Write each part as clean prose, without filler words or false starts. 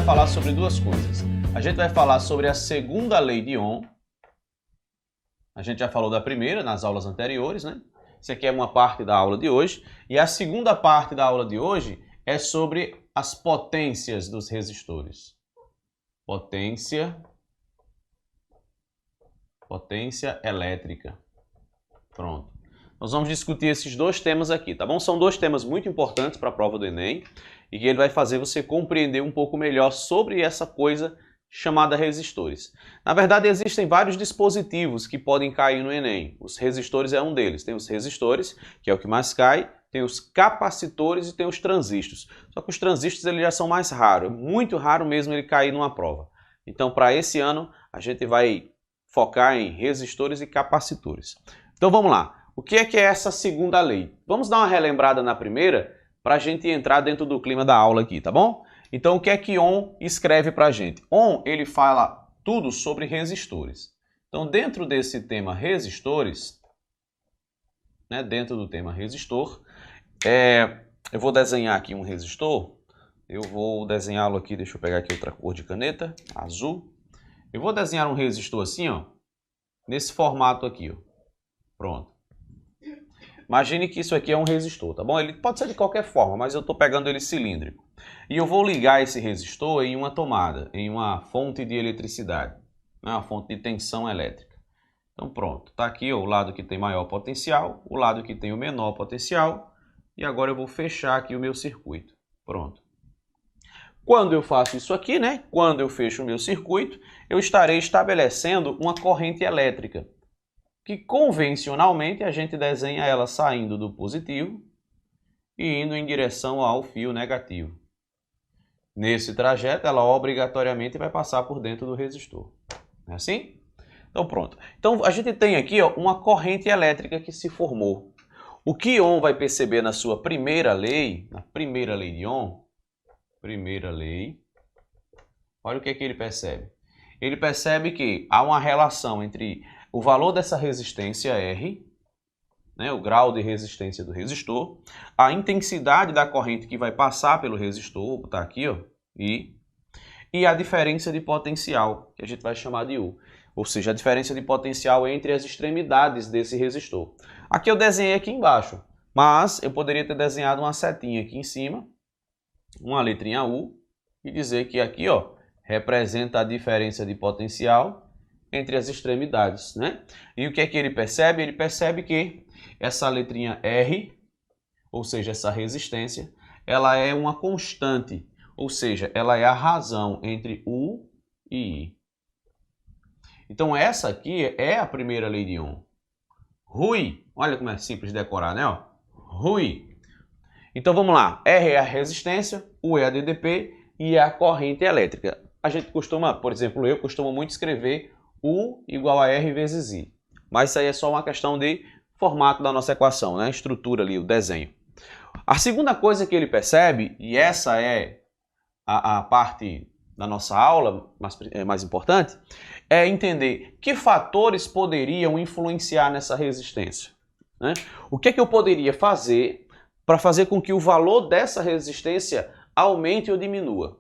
vai falar sobre duas coisas. A gente vai falar sobre a segunda lei de Ohm. A gente já falou da primeira nas aulas anteriores, né? Isso aqui é uma parte da aula de hoje. E a segunda parte da aula de hoje é sobre as potências dos resistores. Potência elétrica. Pronto. Nós vamos discutir esses dois temas aqui, tá bom? São dois temas muito importantes para a prova do Enem e que ele vai fazer você compreender um pouco melhor sobre essa coisa chamada resistores. Na verdade, existem vários dispositivos que podem cair no Enem. Os resistores é um deles. Tem os resistores, que é o que mais cai, tem os capacitores e tem os transistores. Só que os transistores eles já são mais raros, é muito raro mesmo ele cair numa prova. Então, para esse ano, a gente vai focar em resistores e capacitores. Então, vamos lá. O que é essa segunda lei? Vamos dar uma relembrada na primeira para a gente entrar dentro do clima da aula aqui, tá bom? Então, o que é que Ohm escreve para a gente? Ohm, ele fala tudo sobre resistores. Então, dentro desse tema resistores, né, dentro do tema resistor, eu vou desenhar aqui um resistor. Eu vou desenhá-lo aqui, deixa eu pegar aqui outra cor de caneta, azul. Eu vou desenhar um resistor assim, ó, nesse formato aqui, ó. Pronto. Imagine que isso aqui é um resistor, tá bom? Ele pode ser de qualquer forma, mas eu estou pegando ele cilíndrico. E eu vou ligar esse resistor em uma tomada, em uma fonte de eletricidade, né? Uma fonte de tensão elétrica. Então pronto, está aqui ó, o lado que tem maior potencial, o lado que tem o menor potencial. E agora eu vou fechar aqui o meu circuito. Pronto. Quando eu faço isso aqui, né? Quando eu fecho o meu circuito, eu estarei estabelecendo uma corrente elétrica, que convencionalmente a gente desenha ela saindo do positivo e indo em direção ao fio negativo. Nesse trajeto, ela obrigatoriamente vai passar por dentro do resistor. Não é assim? Então pronto. Então a gente tem aqui ó, uma corrente elétrica que se formou. O que Ohm vai perceber na sua primeira lei, na primeira lei de Ohm, primeira lei, olha o que é que ele percebe. Ele percebe que há uma relação entre o valor dessa resistência R, né, o grau de resistência do resistor, a intensidade da corrente que vai passar pelo resistor, vou botar aqui, ó, e a diferença de potencial, que a gente vai chamar de U. Ou seja, a diferença de potencial entre as extremidades desse resistor. Aqui eu desenhei aqui embaixo, mas eu poderia ter desenhado uma setinha aqui em cima, uma letrinha U, e dizer que aqui ó, representa a diferença de potencial entre as extremidades, né? E o que é que ele percebe? Ele percebe que essa letrinha R, ou seja, essa resistência, ela é uma constante, ou seja, ela é a razão entre U e I. Então essa aqui é a primeira lei de Ohm. Rui, olha como é simples de decorar, né? Ó. Rui. Então vamos lá, R é a resistência, U é a DDP e é a corrente elétrica. A gente costuma, por exemplo, eu costumo muito escrever U igual a R vezes I. Mas isso aí é só uma questão de formato da nossa equação, né? A estrutura ali, o desenho. A segunda coisa que ele percebe, e essa é a parte da nossa aula mais importante, é entender que fatores poderiam influenciar nessa resistência, né? O que é que eu poderia fazer para fazer com que o valor dessa resistência aumente ou diminua?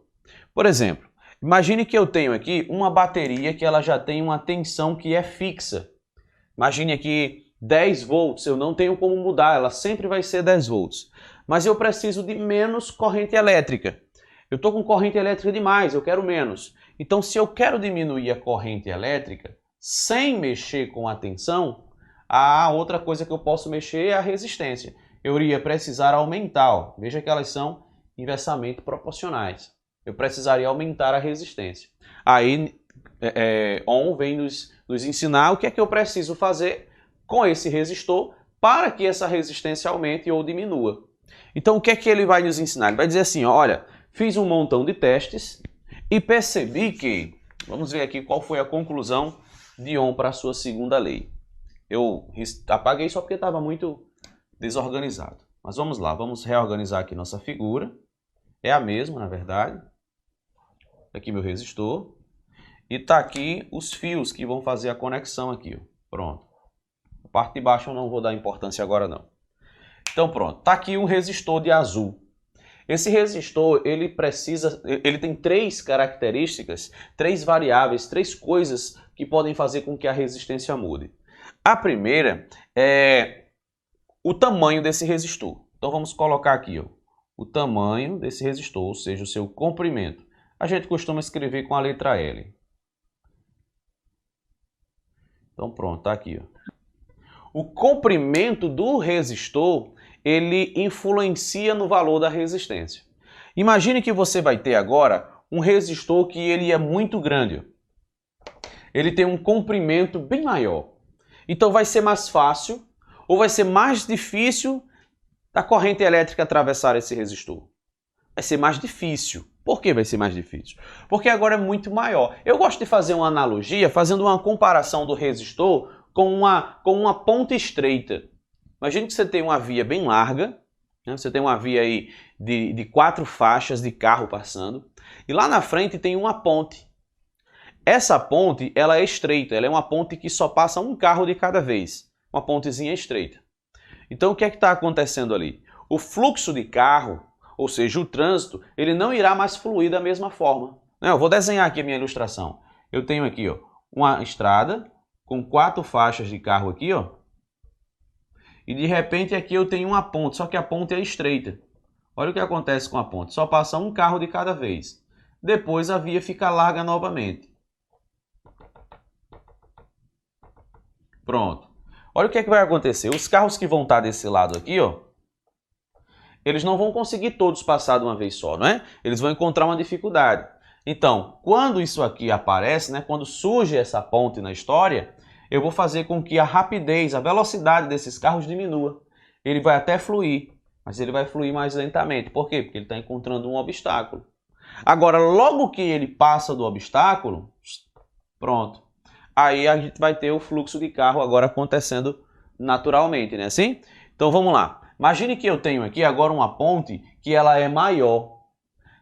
Por exemplo, imagine que eu tenho aqui uma bateria que ela já tem uma tensão que é fixa. Imagine aqui 10 volts, eu não tenho como mudar, ela sempre vai ser 10 volts. Mas eu preciso de menos corrente elétrica. Eu estou com corrente elétrica demais, eu quero menos. Então, se eu quero diminuir a corrente elétrica sem mexer com a tensão, a outra coisa que eu posso mexer é a resistência. Eu iria precisar aumentar, ó. Veja que elas são inversamente proporcionais. Eu precisaria aumentar a resistência. Aí, Ohm vem nos ensinar o que é que eu preciso fazer com esse resistor para que essa resistência aumente ou diminua. Então, o que é que ele vai nos ensinar? Ele vai dizer assim, ó, olha, fiz um montão de testes e percebi que, vamos ver aqui qual foi a conclusão de Ohm para a sua segunda lei. Eu apaguei só porque estava muito desorganizado. Mas vamos lá, vamos reorganizar aqui nossa figura. É a mesma, na verdade. Aqui meu resistor. E tá aqui os fios que vão fazer a conexão aqui. Ó. Pronto. A parte de baixo eu não vou dar importância agora não. Então pronto, tá aqui um resistor de azul. Esse resistor, ele tem três características, três variáveis, três coisas que podem fazer com que a resistência mude. A primeira é o tamanho desse resistor. Então vamos colocar aqui, ó, o tamanho desse resistor, ou seja, o seu comprimento. A gente costuma escrever com a letra L. Então pronto, tá aqui, ó. O comprimento do resistor, ele influencia no valor da resistência. Imagine que você vai ter agora um resistor que ele é muito grande. Ele tem um comprimento bem maior. Então vai ser mais fácil ou vai ser mais difícil da corrente elétrica atravessar esse resistor? Vai ser mais difícil. Por que vai ser mais difícil? Porque agora é muito maior. Eu gosto de fazer uma analogia, fazendo uma comparação do resistor com uma ponte estreita. Imagine que você tem uma via bem larga, né? Você tem uma via aí de 4 faixas de carro passando, e lá na frente tem uma ponte. Essa ponte, ela é estreita, ela é uma ponte que só passa um carro de cada vez, uma pontezinha estreita. Então o que é que está acontecendo ali? O fluxo de carro, ou seja, o trânsito, ele não irá mais fluir da mesma forma. Eu vou desenhar aqui a minha ilustração. Eu tenho aqui, ó, uma estrada com 4 faixas de carro aqui, ó. E de repente aqui eu tenho uma ponte, só que a ponte é estreita. Olha o que acontece com a ponte, só passa um carro de cada vez. Depois a via fica larga novamente. Pronto. Olha o que é que vai acontecer. Os carros que vão estar desse lado aqui, ó, eles não vão conseguir todos passar de uma vez só, não é? Eles vão encontrar uma dificuldade. Então, quando isso aqui aparece, né, quando surge essa ponte na história, eu vou fazer com que a rapidez, a velocidade desses carros diminua. Ele vai até fluir, mas ele vai fluir mais lentamente. Por quê? Porque ele está encontrando um obstáculo. Agora, logo que ele passa do obstáculo, pronto. Aí a gente vai ter o fluxo de carro agora acontecendo naturalmente, né? Assim? Então vamos lá. Imagine que eu tenho aqui agora uma ponte que ela é maior.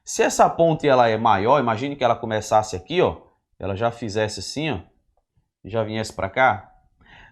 Se essa ponte ela é maior, imagine que ela começasse aqui, ó, ela já fizesse assim, ó, já viesse para cá.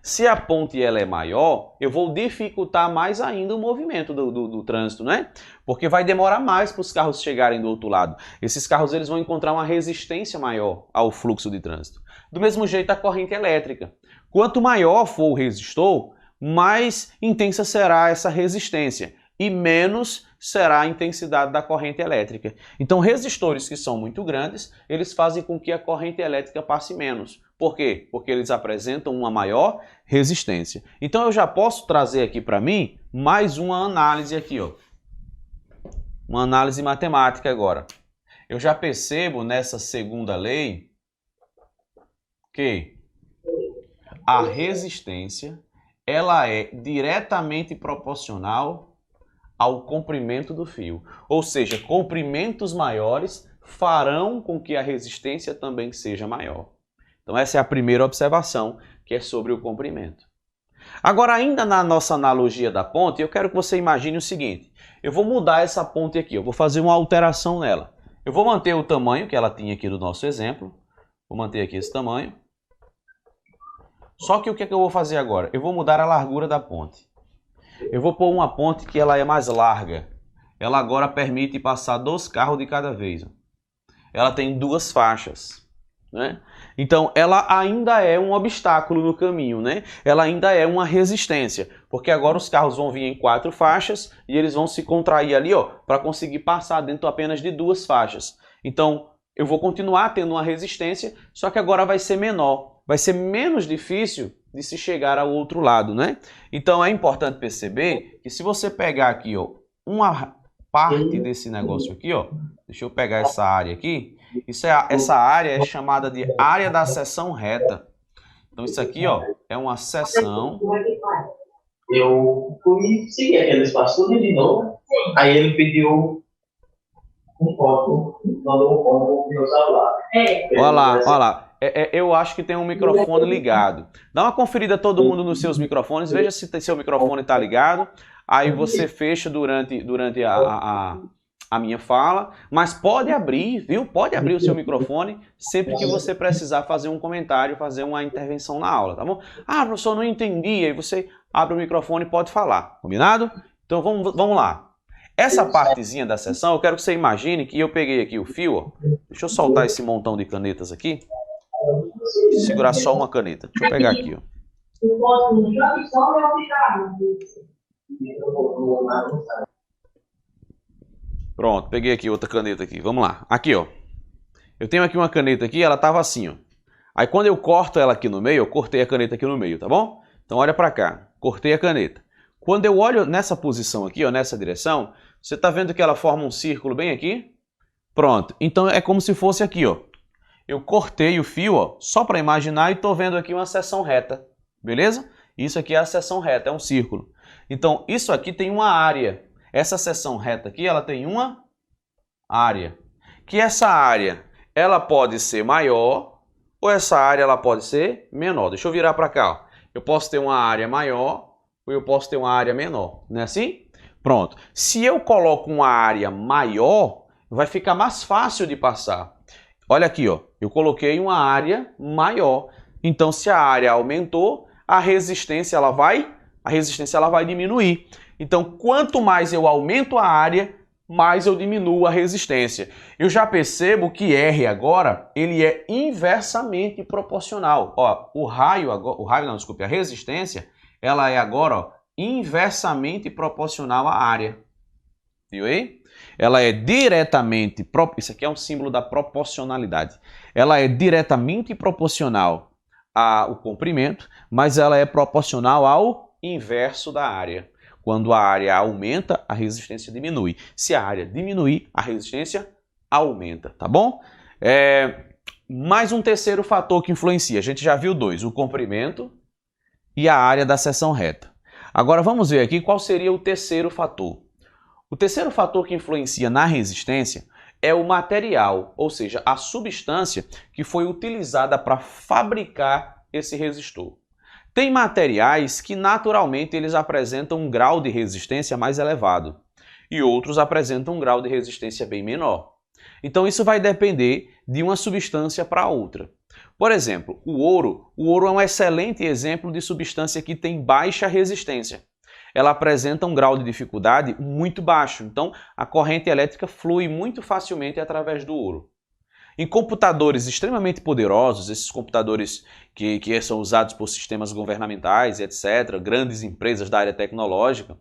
Se a ponte ela é maior, eu vou dificultar mais ainda o movimento do trânsito, né? Porque vai demorar mais para os carros chegarem do outro lado. Esses carros eles vão encontrar uma resistência maior ao fluxo de trânsito. Do mesmo jeito a corrente elétrica. Quanto maior for o resistor, mais intensa será essa resistência e menos será a intensidade da corrente elétrica. Então, resistores que são muito grandes, eles fazem com que a corrente elétrica passe menos. Por quê? Porque eles apresentam uma maior resistência. Então, eu já posso trazer aqui para mim mais uma análise aqui, ó. Uma análise matemática agora. Eu já percebo nessa segunda lei que a resistência ela é diretamente proporcional ao comprimento do fio. Ou seja, comprimentos maiores farão com que a resistência também seja maior. Então essa é a primeira observação, que é sobre o comprimento. Agora, ainda na nossa analogia da ponte, eu quero que você imagine o seguinte. Eu vou mudar essa ponte aqui, eu vou fazer uma alteração nela. Eu vou manter o tamanho que ela tinha aqui do nosso exemplo. Vou manter aqui esse tamanho. Só que o que é que eu vou fazer agora? Eu vou mudar a largura da ponte. Eu vou pôr uma ponte que ela é mais larga. Ela agora permite passar 2 carros de cada vez. Ela tem 2 faixas, né? Então ela ainda é um obstáculo no caminho, né? Ela ainda é uma resistência, porque agora os carros vão vir em 4 faixas e eles vão se contrair ali, ó, para conseguir passar dentro apenas de 2 faixas. Então eu vou continuar tendo uma resistência, só que agora vai ser menor. Vai ser menos difícil de se chegar ao outro lado, né? Então é importante perceber que se você pegar aqui, ó, uma parte desse negócio aqui, ó, deixa eu pegar essa área aqui, essa área é chamada de área da seção reta. Então isso aqui, ó, é uma seção. Eu fui seguir aquele espaço de novo, aí ele pediu um foto, mandou um foto do meu celular. Olha lá, olha lá. Eu acho que tem um microfone ligado. Dá uma conferida todo mundo nos seus microfones, veja se seu microfone está ligado. Aí você fecha durante a minha fala, mas pode abrir, viu? Pode abrir o seu microfone sempre que você precisar fazer um comentário, fazer uma intervenção na aula, tá bom? Ah, professor, não entendi. Aí você abre o microfone e pode falar, combinado? Então vamos lá. Essa partezinha da seção, eu quero que você imagine que eu peguei aqui o fio, ó. Deixa eu soltar esse montão de canetas aqui. Segurar só uma caneta. Deixa eu pegar aqui, ó. Pronto, peguei aqui outra caneta aqui. Vamos lá. Aqui, ó. Eu tenho aqui uma caneta aqui, ela tava assim, ó. Aí quando eu corto ela aqui no meio, eu cortei a caneta aqui no meio, tá bom? Então olha pra cá. Cortei a caneta. Quando eu olho nessa posição aqui, ó, nessa direção, você tá vendo que ela forma um círculo bem aqui? Pronto. Então é como se fosse aqui, ó. Eu cortei o fio, ó, só para imaginar, e tô vendo aqui uma seção reta. Beleza? Isso aqui é a seção reta, é um círculo. Então, isso aqui tem uma área. Essa seção reta aqui, ela tem uma área. Que essa área, ela pode ser maior, ou essa área ela pode ser menor. Deixa eu virar para cá, ó. Eu posso ter uma área maior, ou eu posso ter uma área menor. Não é assim? Pronto. Se eu coloco uma área maior, vai ficar mais fácil de passar. Olha aqui, ó. Eu coloquei uma área maior. Então, se a área aumentou, a resistência ela vai diminuir. Então, quanto mais eu aumento a área, mais eu diminuo a resistência. Eu já percebo que R agora, ele é inversamente proporcional. Ó, a resistência, ela é agora, ó, inversamente proporcional à área. Viu aí? Ela é diretamente, isso aqui é um símbolo da proporcionalidade. Ela é diretamente proporcional ao comprimento, mas ela é proporcional ao inverso da área. Quando a área aumenta, a resistência diminui. Se a área diminuir, a resistência aumenta, tá bom? Mais um terceiro fator que influencia. A gente já viu dois, o comprimento e a área da seção reta. Agora vamos ver aqui qual seria o terceiro fator. O terceiro fator que influencia na resistência é o material, ou seja, a substância que foi utilizada para fabricar esse resistor. Tem materiais que naturalmente eles apresentam um grau de resistência mais elevado e outros apresentam um grau de resistência bem menor. Então isso vai depender de uma substância para outra. Por exemplo, o ouro é um excelente exemplo de substância que tem baixa resistência. Ela apresenta um grau de dificuldade muito baixo, então a corrente elétrica flui muito facilmente através do ouro. Em computadores extremamente poderosos, esses computadores que são usados por sistemas governamentais, etc., grandes empresas da área tecnológica,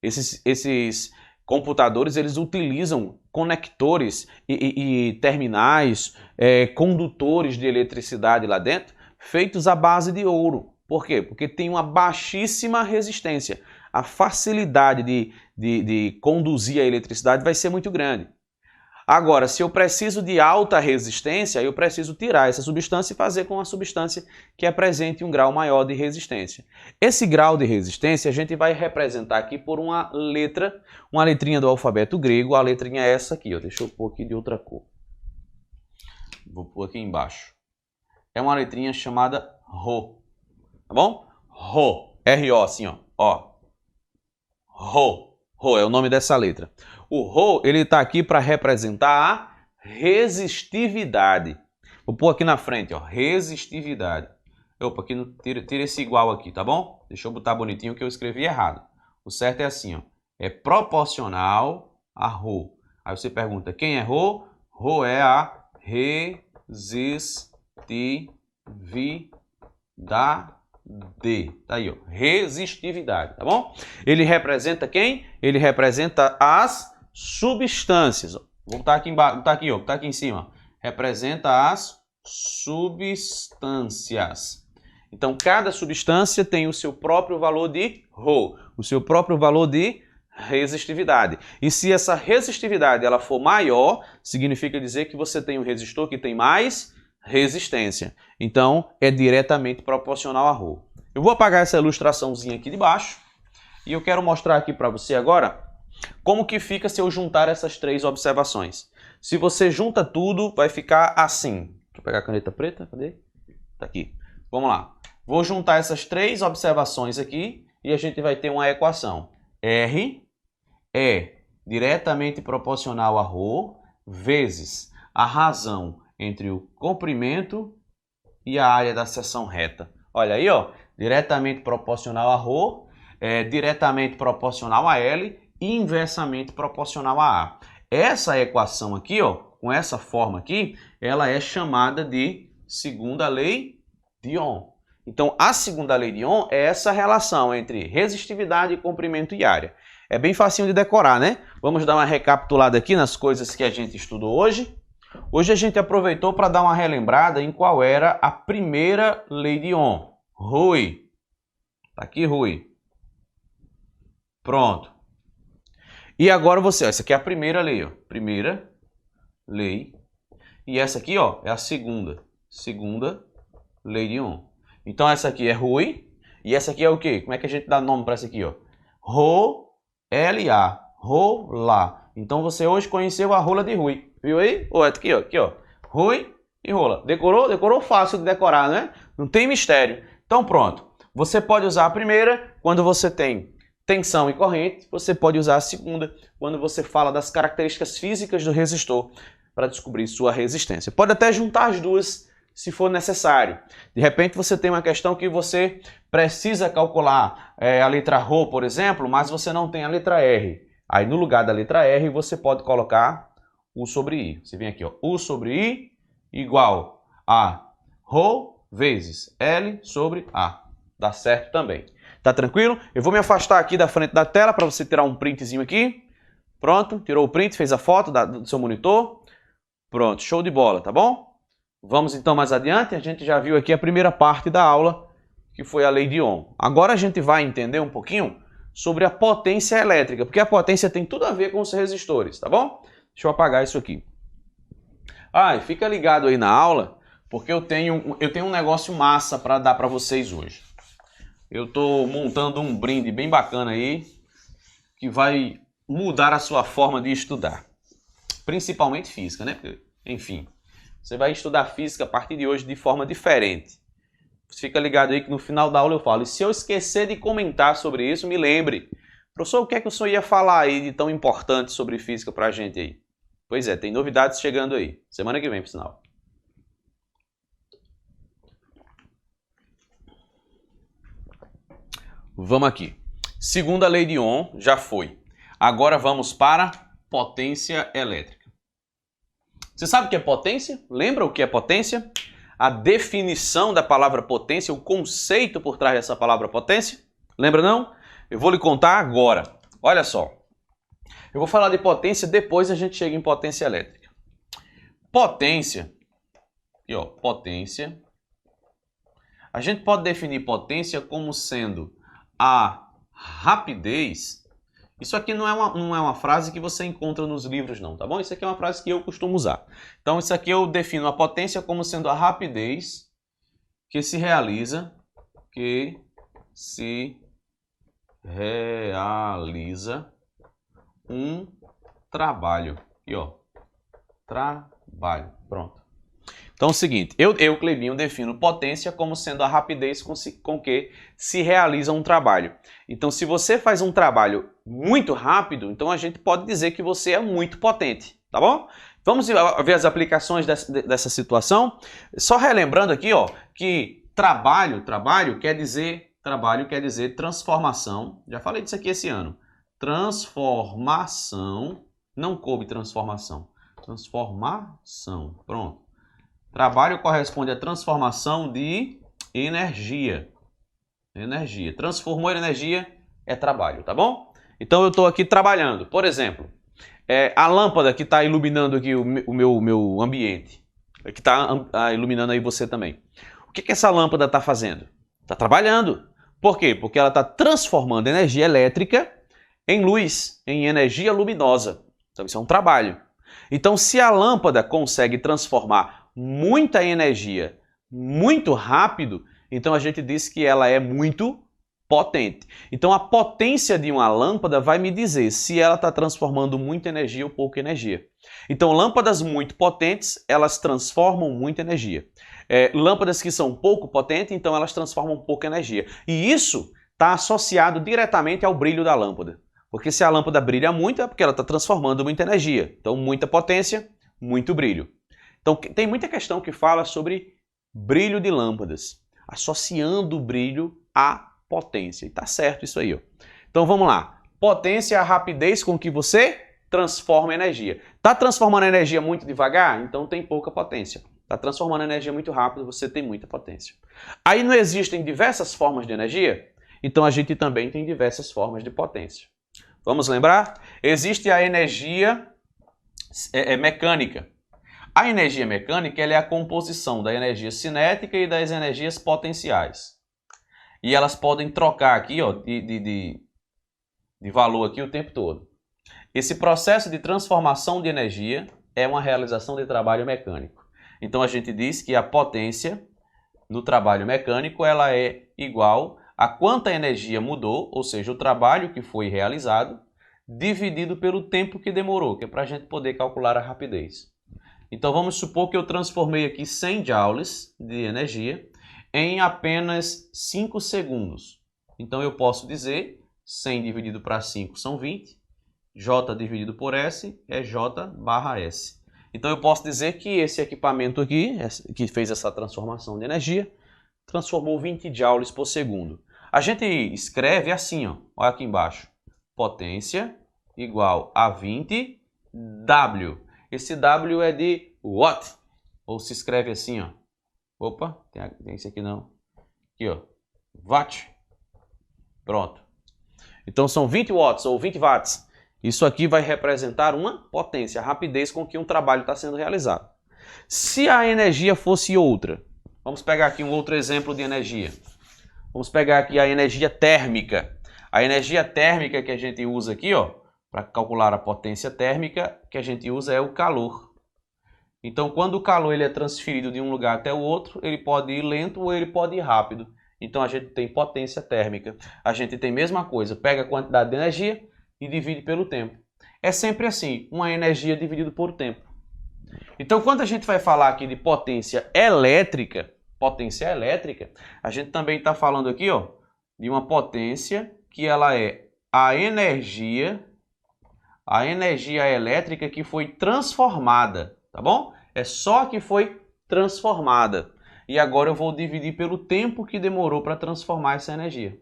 esses computadores eles utilizam conectores e terminais, condutores de eletricidade lá dentro, feitos à base de ouro. Por quê? Porque tem uma baixíssima resistência. A facilidade de conduzir a eletricidade vai ser muito grande. Agora, se eu preciso de alta resistência, eu preciso tirar essa substância e fazer com uma substância que apresente um grau maior de resistência. Esse grau de resistência a gente vai representar aqui por uma letrinha do alfabeto grego. A letrinha é essa aqui, ó. Deixa eu pôr aqui de outra cor. Vou pôr aqui embaixo. É uma letrinha chamada Rho. Tá bom? Rho. R-O, assim, ó. Rho. Rho é o nome dessa letra. O Rho, ele está aqui para representar a resistividade. Vou pôr aqui na frente, ó, resistividade. Opa, aqui tira esse igual aqui, tá bom? Deixa eu botar bonitinho que eu escrevi errado. O certo é assim, ó, é proporcional a Rho. Aí você pergunta, quem é Rho? Rho é a resistividade. Tá aí, ó, resistividade, tá bom? Ele representa quem? Ele representa as substâncias. Vou botar aqui embaixo, botar aqui em cima. Representa as substâncias. Então, cada substância tem o seu próprio valor de Rho, o seu próprio valor de resistividade. E se essa resistividade ela for maior, significa dizer que você tem um resistor que tem mais resistência. Então, é diretamente proporcional a Rho. Eu vou apagar essa ilustraçãozinha aqui de baixo e eu quero mostrar aqui para você agora como que fica se eu juntar essas três observações. Se você junta tudo, vai ficar assim. Deixa eu pegar a caneta preta, cadê? Tá aqui. Vamos lá. Vou juntar essas três observações aqui e a gente vai ter uma equação. R é diretamente proporcional a Rho vezes a razão entre o comprimento e a área da seção reta. Olha aí, ó, diretamente proporcional a Rho, diretamente proporcional a L inversamente proporcional a A. Essa equação aqui, ó, com essa forma aqui, ela é chamada de segunda lei de Ohm. Então, a segunda lei de Ohm é essa relação entre resistividade, comprimento e área. É bem facinho de decorar, né? Vamos dar uma recapitulada aqui nas coisas que a gente estudou hoje. Hoje a gente aproveitou para dar uma relembrada em qual era a primeira lei de Ohm. Rui. Tá aqui, Rui. Pronto. E agora você, ó, essa aqui é a primeira lei, ó. Primeira lei. E essa aqui, ó, é a segunda. Segunda lei de Ohm. Então essa aqui é Rui. E essa aqui é o quê? Como é que a gente dá nome para essa aqui, ó? Rho-L-A. Rola. Então você hoje conheceu a rola de Rui. Viu aí? Ó, aqui, ó. Aqui, ó. Rui e rola. Decorou? Decorou fácil de decorar, né? Não tem mistério. Então pronto. Você pode usar a primeira quando você tem tensão e corrente. Você pode usar a segunda quando você fala das características físicas do resistor para descobrir sua resistência. Pode até juntar as duas se for necessário. De repente você tem uma questão que você precisa calcular a letra Rho, por exemplo, mas você não tem a letra R. Aí no lugar da letra R você pode colocar U sobre I. Você vem aqui, ó, U sobre I igual a Rho vezes L sobre A. Dá certo também. Tá tranquilo? Eu vou me afastar aqui da frente da tela para você tirar um printzinho aqui. Pronto, tirou o print, fez a foto do seu monitor. Pronto, show de bola, tá bom? Vamos então mais adiante. A gente já viu aqui a primeira parte da aula, que foi a lei de Ohm. Agora a gente vai entender um pouquinho sobre a potência elétrica, porque a potência tem tudo a ver com os resistores, tá bom? Deixa eu apagar isso aqui. Ah, e fica ligado aí na aula, porque eu tenho um negócio massa para dar para vocês hoje. Eu estou montando um brinde bem bacana aí, que vai mudar a sua forma de estudar. Principalmente física, né? Porque, enfim, você vai estudar física a partir de hoje de forma diferente. Fica ligado aí que no final da aula eu falo. E se eu esquecer de comentar sobre isso, me lembre. Professor, o que é que o senhor ia falar aí de tão importante sobre física pra gente aí? Pois é, tem novidades chegando aí. Semana que vem, por sinal. Vamos aqui. Segunda lei de Ohm, já foi. Agora vamos para potência elétrica. Você sabe o que é potência? Lembra o que é potência? A definição da palavra potência, o conceito por trás dessa palavra potência? Lembra não? Eu vou lhe contar agora. Olha só. Eu vou falar de potência, depois a gente chega em potência elétrica. Potência. Aqui, ó, potência. A gente pode definir potência como sendo a rapidez. Isso aqui não é uma frase que você encontra nos livros não, tá bom? Isso aqui é uma frase que eu costumo usar. Então isso aqui eu defino a potência como sendo a rapidez que se realiza um trabalho. Aqui, ó. Trabalho. Pronto. Então é o seguinte, eu Clebinho, defino potência como sendo a rapidez com que se realiza um trabalho. Então se você faz um trabalho muito rápido, então a gente pode dizer que você é muito potente, tá bom? Vamos ver as aplicações dessa situação. Só relembrando aqui, ó, que trabalho quer dizer transformação. Já falei disso aqui esse ano. Transformação, não coube transformação. Transformação, pronto. Trabalho corresponde à transformação de energia. Energia. Transformou em energia é trabalho, tá bom? Então eu estou aqui trabalhando. Por exemplo, a lâmpada que está iluminando aqui o meu ambiente, que está iluminando aí você também. O que essa lâmpada está fazendo? Está trabalhando. Por quê? Porque ela está transformando energia elétrica em luz, em energia luminosa. Então isso é um trabalho. Então se a lâmpada consegue transformar muita energia muito rápido, então a gente diz que ela é muito potente. Então a potência de uma lâmpada vai me dizer se ela está transformando muita energia ou pouca energia. Então lâmpadas muito potentes, elas transformam muita energia. Lâmpadas que são pouco potentes, então elas transformam pouca energia. E isso está associado diretamente ao brilho da lâmpada. Porque se a lâmpada brilha muito, é porque ela está transformando muita energia. Então muita potência, muito brilho. Então tem muita questão que fala sobre brilho de lâmpadas, associando o brilho à potência. E tá certo isso aí, ó. Então vamos lá. Potência é a rapidez com que você transforma energia. Está transformando energia muito devagar? Então tem pouca potência. Está transformando energia muito rápido, você tem muita potência. Aí não existem diversas formas de energia? Então a gente também tem diversas formas de potência. Vamos lembrar? Existe a energia mecânica. A energia mecânica ela é a composição da energia cinética e das energias potenciais. E elas podem trocar aqui ó, de valor aqui o tempo todo. Esse processo de transformação de energia é uma realização de trabalho mecânico. Então a gente diz que a potência no trabalho mecânico ela é igual a quanta energia mudou, ou seja, o trabalho que foi realizado, dividido pelo tempo que demorou, que é para a gente poder calcular a rapidez. Então vamos supor que eu transformei aqui 100 joules de energia em apenas 5 segundos. Então eu posso dizer 100 dividido para 5 são 20, J dividido por S é J barra S. Então eu posso dizer que esse equipamento aqui, que fez essa transformação de energia, transformou 20 joules por segundo. A gente escreve assim, ó, olha aqui embaixo, potência igual a 20 W. Esse W é de watt, ou se escreve assim, ó. Opa, tem esse aqui não. Aqui, ó, watt. Pronto. Então são 20 watts ou 20 watts. Isso aqui vai representar uma potência, a rapidez com que um trabalho está sendo realizado. Se a energia fosse outra, vamos pegar aqui um outro exemplo de energia. Vamos pegar aqui a energia térmica. A energia térmica que a gente usa aqui, ó, para calcular a potência térmica, que a gente usa é o calor. Então, quando o calor ele é transferido de um lugar até o outro, ele pode ir lento ou ele pode ir rápido. Então, a gente tem potência térmica. A gente tem a mesma coisa, pega a quantidade de energia e divide pelo tempo. É sempre assim, uma energia dividida por tempo. Então, quando a gente vai falar aqui de potência elétrica, a gente também está falando aqui ó, de uma potência que ela é a energia elétrica que foi transformada, tá bom? É só que foi transformada. E agora eu vou dividir pelo tempo que demorou para transformar essa energia.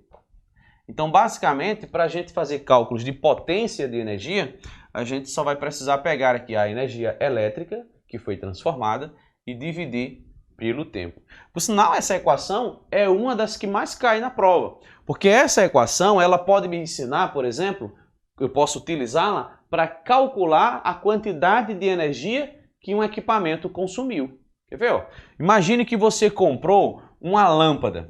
Então, basicamente, para a gente fazer cálculos de potência de energia, a gente só vai precisar pegar aqui a energia elétrica, que foi transformada, e dividir pelo tempo. Por sinal, essa equação é uma das que mais cai na prova, porque essa equação ela pode me ensinar, por exemplo, eu posso utilizá-la para calcular a quantidade de energia que um equipamento consumiu. Quer ver? Ó? Imagine que você comprou uma lâmpada.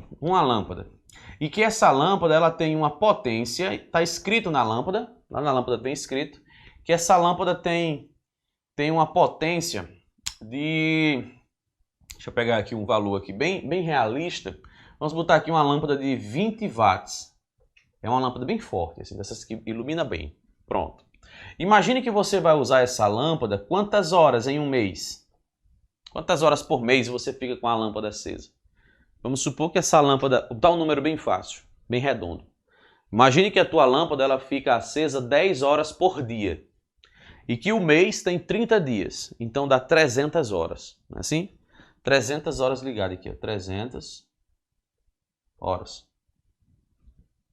E que essa lâmpada ela tem uma potência, está escrito na lâmpada, lá na lâmpada tem escrito, que essa lâmpada tem uma potência de... Deixa eu pegar aqui um valor aqui bem realista. Vamos botar aqui uma lâmpada de 20 watts. É uma lâmpada bem forte, assim, dessas que ilumina bem. Pronto. Imagine que você vai usar essa lâmpada quantas horas em um mês? Quantas horas por mês você fica com a lâmpada acesa? Vamos supor que essa lâmpada, vou dar um número bem fácil, bem redondo. Imagine que a tua lâmpada ela fica acesa 10 horas por dia. E que o mês tem 30 dias, então dá 300 horas. Não é assim? 300 horas ligado aqui, ó, 300 horas.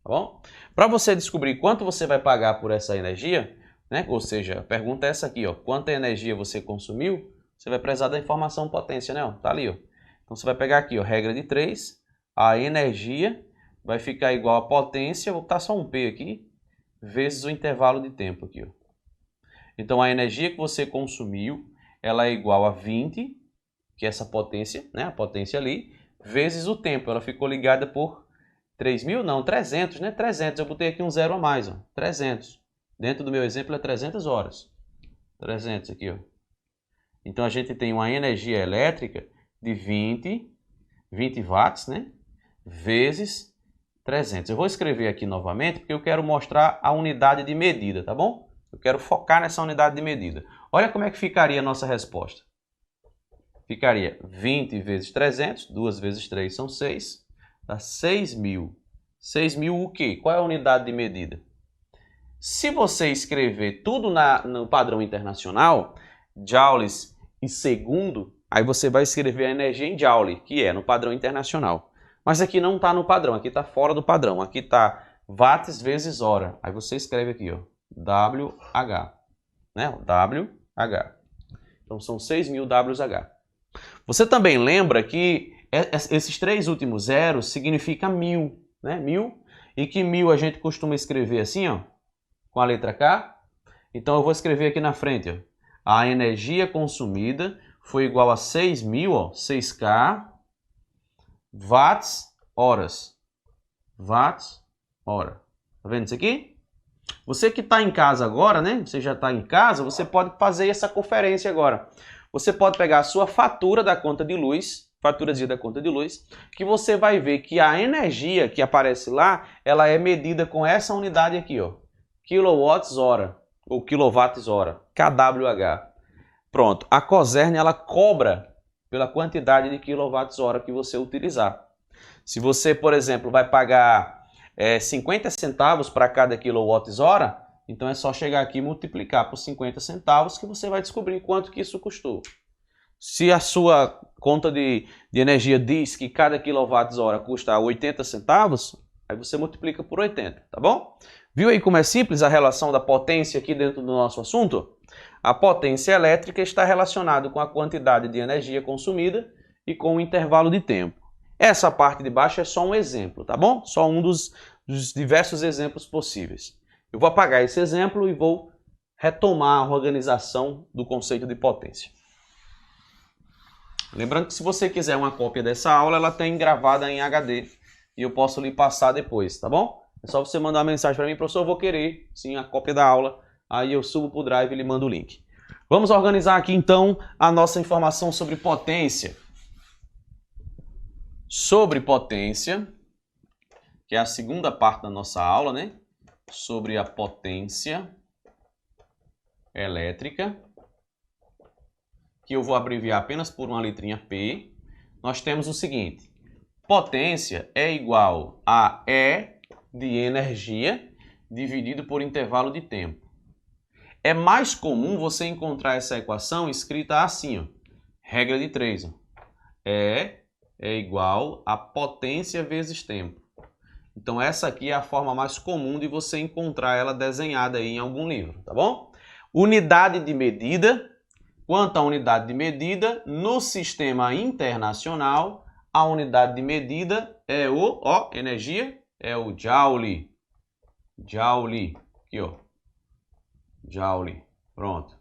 Tá bom? Para você descobrir quanto você vai pagar por essa energia, né? Ou seja, a pergunta é essa aqui, ó, quanta energia você consumiu, você vai precisar da informação potência, né? Ó, tá ali, ó. Então você vai pegar aqui, ó, regra de 3, a energia vai ficar igual a potência, vou botar só um P aqui, vezes o intervalo de tempo aqui, ó. Então a energia que você consumiu, ela é igual a 20, que é essa potência, né, a potência ali, vezes o tempo. Ela ficou ligada por 3.000? Não, 300, né? 300, eu botei aqui um zero a mais, ó, 300. Dentro do meu exemplo é 300 horas. 300 aqui, ó. Então a gente tem uma energia elétrica de 20 watts, né? Vezes 300. Eu vou escrever aqui novamente porque eu quero mostrar a unidade de medida, tá bom? Eu quero focar nessa unidade de medida. Olha como é que ficaria a nossa resposta. Ficaria 20 vezes 300, 2 vezes 3 são 6, dá 6.000. 6.000 o quê? Qual é a unidade de medida? Se você escrever tudo no padrão internacional, joules e segundo, aí você vai escrever a energia em joule, que é no padrão internacional. Mas aqui não está no padrão, aqui está fora do padrão. Aqui está watts vezes hora. Aí você escreve aqui, ó, WH, né? WH. Então são 6.000 WH. Você também lembra que esses três últimos zeros significa 1.000, né? 1.000, e que 1.000 a gente costuma escrever assim, ó, com a letra K. Então eu vou escrever aqui na frente, ó, a energia consumida foi igual a 6.000, ó, 6K, watts horas. Watts hora. Tá vendo isso aqui? Você que está em casa agora, né? Você já está em casa, você pode fazer essa conferência agora. Você pode pegar a sua fatura da conta de luz, faturazinha da conta de luz, que você vai ver que a energia que aparece lá, ela é medida com essa unidade aqui, ó, quilowatts-hora, ou quilowatts-hora, kWh. Pronto, a Cosern, ela cobra pela quantidade de quilowatts-hora que você utilizar. Se você, por exemplo, vai pagar 50 centavos para cada quilowatts-hora, então é só chegar aqui e multiplicar por 50 centavos que você vai descobrir quanto que isso custou. Se a sua conta de energia diz que cada quilowatts-hora custa 80 centavos, aí você multiplica por 80, tá bom? Viu aí como é simples a relação da potência aqui dentro do nosso assunto? A potência elétrica está relacionada com a quantidade de energia consumida e com o intervalo de tempo. Essa parte de baixo é só um exemplo, tá bom? Só um dos diversos exemplos possíveis. Eu vou apagar esse exemplo e vou retomar a organização do conceito de potência. Lembrando que se você quiser uma cópia dessa aula, ela tem gravada em HD e eu posso lhe passar depois, tá bom? É só você mandar uma mensagem para mim, professor, eu vou querer sim a cópia da aula, aí eu subo para o Drive e lhe mando o link. Vamos organizar aqui então a nossa informação sobre potência. Sobre potência, que é a segunda parte da nossa aula, né? Sobre a potência elétrica, que eu vou abreviar apenas por uma letrinha P, nós temos o seguinte: potência é igual a E de energia dividido por intervalo de tempo. É mais comum você encontrar essa equação escrita assim, ó, regra de 3. Ó. E é igual a potência vezes tempo. Então essa aqui é a forma mais comum de você encontrar ela desenhada aí em algum livro, tá bom? Unidade de medida. Quanto à unidade de medida, no sistema internacional, a unidade de medida é o, ó, energia, é o Joule. Joule, aqui ó, Joule, pronto.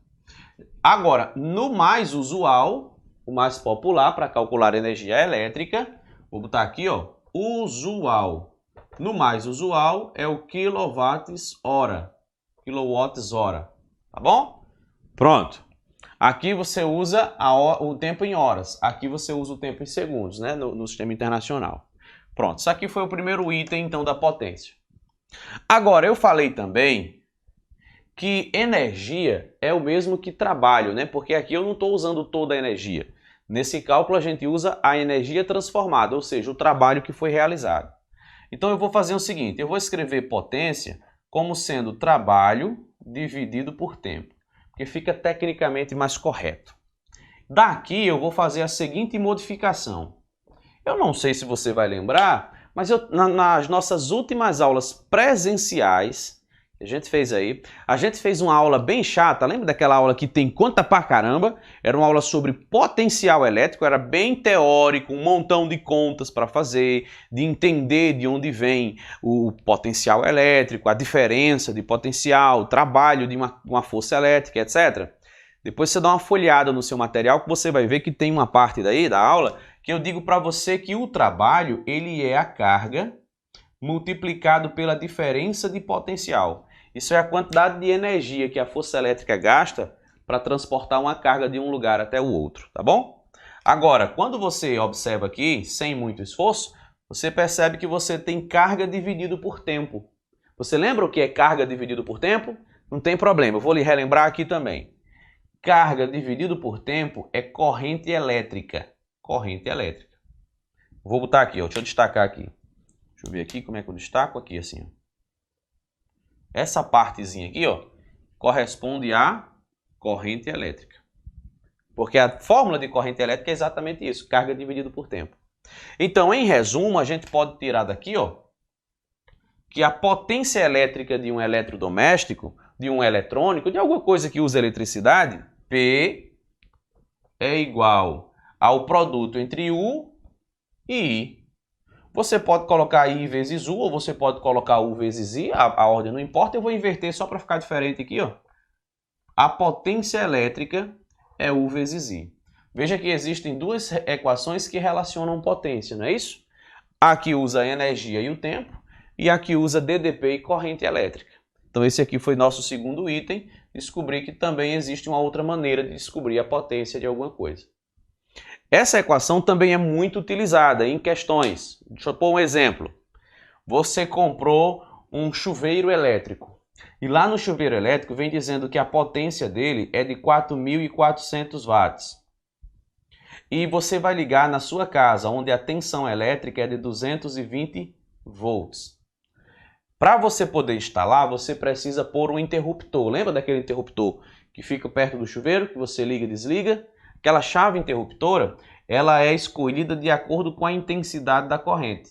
Agora, no mais usual, o mais popular para calcular energia elétrica, vou botar aqui ó, usual. No mais usual é o quilowatts-hora, tá bom? Pronto. Aqui você usa o tempo em horas, aqui você usa o tempo em segundos, né, no sistema internacional. Pronto, isso aqui foi o primeiro item, então, da potência. Agora, eu falei também que energia é o mesmo que trabalho, né, porque aqui eu não estou usando toda a energia. Nesse cálculo, a gente usa a energia transformada, ou seja, o trabalho que foi realizado. Então, eu vou fazer o seguinte, eu vou escrever potência como sendo trabalho dividido por tempo, que fica tecnicamente mais correto. Daqui eu vou fazer a seguinte modificação. Eu não sei se você vai lembrar, mas nas nossas últimas aulas presenciais, que a gente fez aí, a gente fez uma aula bem chata, lembra daquela aula que tem conta pra caramba? Era uma aula sobre potencial elétrico, era bem teórico, um montão de contas para fazer, de entender de onde vem o potencial elétrico, a diferença de potencial, o trabalho de uma força elétrica, etc. Depois você dá uma folheada no seu material que você vai ver que tem uma parte daí da aula que eu digo para você que o trabalho ele é a carga multiplicado pela diferença de potencial. Isso é a quantidade de energia que a força elétrica gasta para transportar uma carga de um lugar até o outro, tá bom? Agora, quando você observa aqui, sem muito esforço, você percebe que você tem carga dividido por tempo. Você lembra o que é carga dividido por tempo? Não tem problema, eu vou lhe relembrar aqui também. Carga dividido por tempo é corrente elétrica. Corrente elétrica. Vou botar aqui, ó, deixa eu destacar aqui. Deixa eu ver aqui como é que eu destaco aqui assim. Ó. Essa partezinha aqui, ó, corresponde à corrente elétrica. Porque a fórmula de corrente elétrica é exatamente isso, carga dividido por tempo. Então, em resumo, a gente pode tirar daqui, ó, que a potência elétrica de um eletrodoméstico, de um eletrônico, de alguma coisa que usa eletricidade, P é igual ao produto entre U e I. Você pode colocar I vezes U, ou você pode colocar U vezes I, a ordem não importa, eu vou inverter só para ficar diferente aqui, ó. A potência elétrica é U vezes I. Veja que existem duas equações que relacionam potência, não é isso? A que usa a energia e o tempo, e a que usa DDP e corrente elétrica. Então esse aqui foi nosso segundo item, descobrir que também existe uma outra maneira de descobrir a potência de alguma coisa. Essa equação também é muito utilizada em questões. Deixa eu pôr um exemplo. Você comprou um chuveiro elétrico. E lá no chuveiro elétrico vem dizendo que a potência dele é de 4.400 watts. E você vai ligar na sua casa, onde a tensão elétrica é de 220 volts. Para você poder instalar, você precisa pôr um interruptor. Lembra daquele interruptor que fica perto do chuveiro, que você liga e desliga? Aquela chave interruptora, ela é escolhida de acordo com a intensidade da corrente.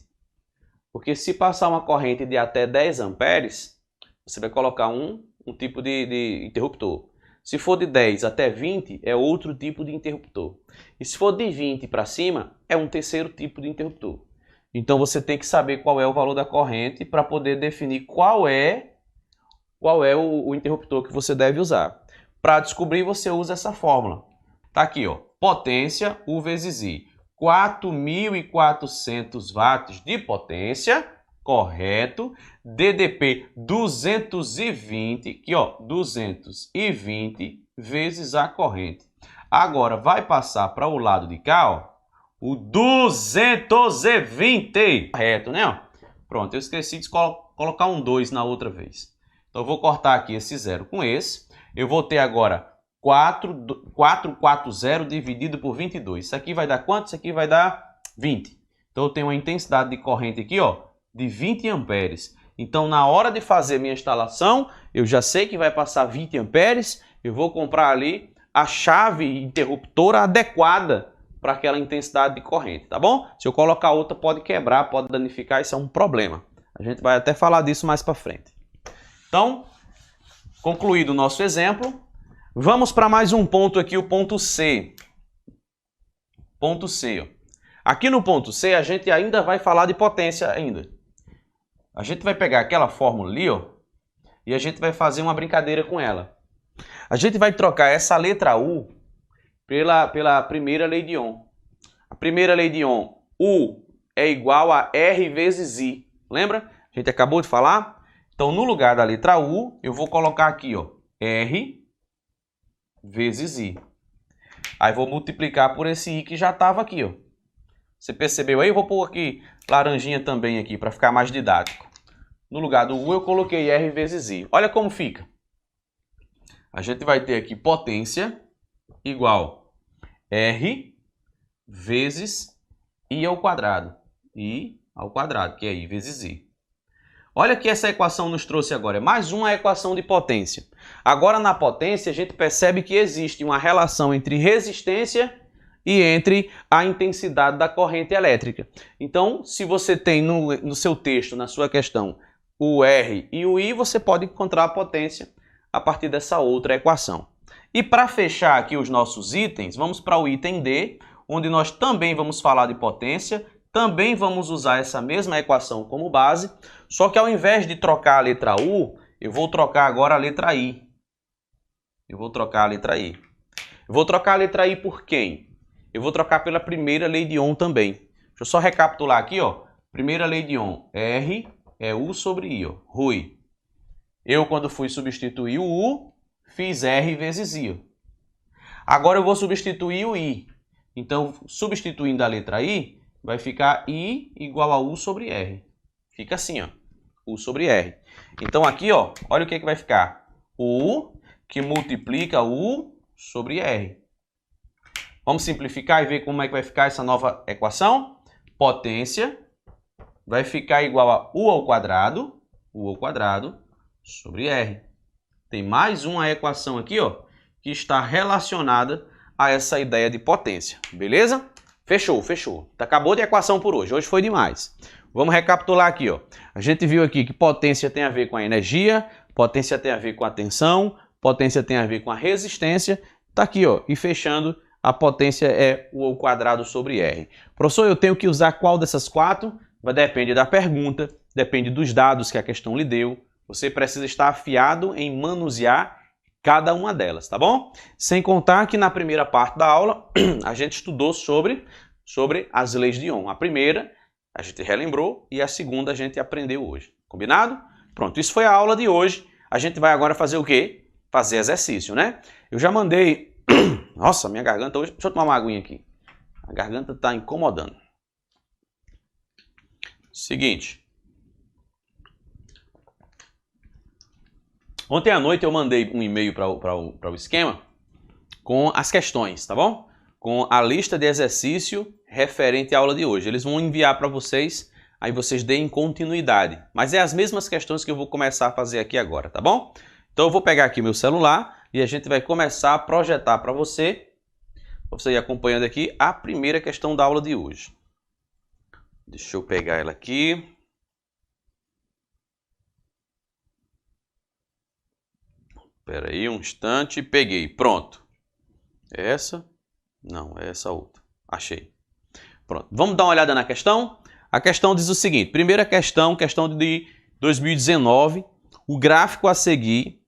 Porque se passar uma corrente de até 10 amperes, você vai colocar um tipo de interruptor. Se for de 10 até 20, é outro tipo de interruptor. E se for de 20 para cima, é um terceiro tipo de interruptor. Então você tem que saber qual é o valor da corrente para poder definir qual é o interruptor que você deve usar. Para descobrir, você usa essa fórmula. Tá aqui, ó, potência U vezes I. 4.400 watts de potência, correto. DDP 220, aqui ó, 220 vezes a corrente. Agora vai passar para o lado de cá, ó, o 220. Correto, né? Ó? Pronto, eu esqueci de colocar um 2 na outra vez. Então eu vou cortar aqui esse zero com esse. Eu vou ter agora 440 dividido por 22. Isso aqui vai dar quanto? Isso aqui vai dar 20. Então eu tenho uma intensidade de corrente aqui, ó, de 20 amperes. Então na hora de fazer minha instalação, eu já sei que vai passar 20 amperes. Eu vou comprar ali a chave interruptora adequada para aquela intensidade de corrente, tá bom? Se eu colocar outra, pode quebrar, pode danificar, isso é um problema. A gente vai até falar disso mais para frente. Então, concluído o nosso exemplo, vamos para mais um ponto aqui, o ponto C. Ponto C. Ó. Aqui no ponto C, a gente ainda vai falar de potência ainda. A gente vai pegar aquela fórmula ali, ó, e a gente vai fazer uma brincadeira com ela. A gente vai trocar essa letra U pela primeira lei de Ohm. A primeira lei de Ohm, U é igual a R vezes I. Lembra? A gente acabou de falar? Então, no lugar da letra U, eu vou colocar aqui, ó, R vezes I. Aí vou multiplicar por esse I que já estava aqui, ó. Você percebeu aí? Eu vou pôr aqui laranjinha também aqui para ficar mais didático. No lugar do U eu coloquei R vezes I. Olha como fica. A gente vai ter aqui potência igual R vezes I ao quadrado. I ao quadrado, que é I vezes I. Olha que essa equação nos trouxe agora. É mais uma equação de potência. Agora na potência a gente percebe que existe uma relação entre resistência e entre a intensidade da corrente elétrica. Então, se você tem no seu texto, na sua questão, o R e o I, você pode encontrar a potência a partir dessa outra equação. E para fechar aqui os nossos itens, vamos para o item D, onde nós também vamos falar de potência, também vamos usar essa mesma equação como base, só que ao invés de trocar a letra U, eu vou trocar agora a letra I. Eu vou trocar a letra I. Eu vou trocar a letra I por quem? Eu vou trocar pela primeira lei de Ohm também. Deixa eu só recapitular aqui, ó. Primeira lei de Ohm, R é U sobre I, ó. Rui. Eu, quando fui substituir o U, fiz R vezes I. Ó. Agora eu vou substituir o I. Então, substituindo a letra I, vai ficar I igual a U sobre R. Fica assim, ó. U sobre R. Então aqui, ó, olha o que vai ficar. U que multiplica U sobre R. Vamos simplificar e ver como é que vai ficar essa nova equação. Potência vai ficar igual a U ao quadrado sobre R. Tem mais uma equação aqui, ó, que está relacionada a essa ideia de potência, beleza? Fechou, fechou. Acabou de equação por hoje. Hoje foi demais. Vamos recapitular aqui, ó. A gente viu aqui que potência tem a ver com a energia, potência tem a ver com a tensão, potência tem a ver com a resistência. Tá aqui, ó. E fechando, a potência é o quadrado sobre R. Professor, eu tenho que usar qual dessas quatro? Vai depender da pergunta, depende dos dados que a questão lhe deu. Você precisa estar afiado em manusear cada uma delas, tá bom? Sem contar que na primeira parte da aula a gente estudou sobre as leis de Ohm. A primeira a gente relembrou e a segunda a gente aprendeu hoje. Combinado? Pronto, isso foi a aula de hoje. A gente vai agora fazer o quê? Fazer exercício, né? Eu já mandei... Nossa, minha garganta hoje... Deixa eu tomar uma aguinha aqui. A garganta está incomodando. Seguinte. Ontem à noite eu mandei um e-mail para o esquema com as questões, tá bom? Com a lista de exercício referente à aula de hoje. Eles vão enviar para vocês, aí vocês deem continuidade. Mas é as mesmas questões que eu vou começar a fazer aqui agora, tá bom? Então eu vou pegar aqui meu celular e a gente vai começar a projetar para você ir acompanhando aqui a primeira questão da aula de hoje. Deixa eu pegar ela aqui. Espera aí um instante, peguei, pronto. Essa? Não, é essa outra. Achei. Pronto, vamos dar uma olhada na questão? A questão diz o seguinte, primeira questão de 2019, o gráfico a seguir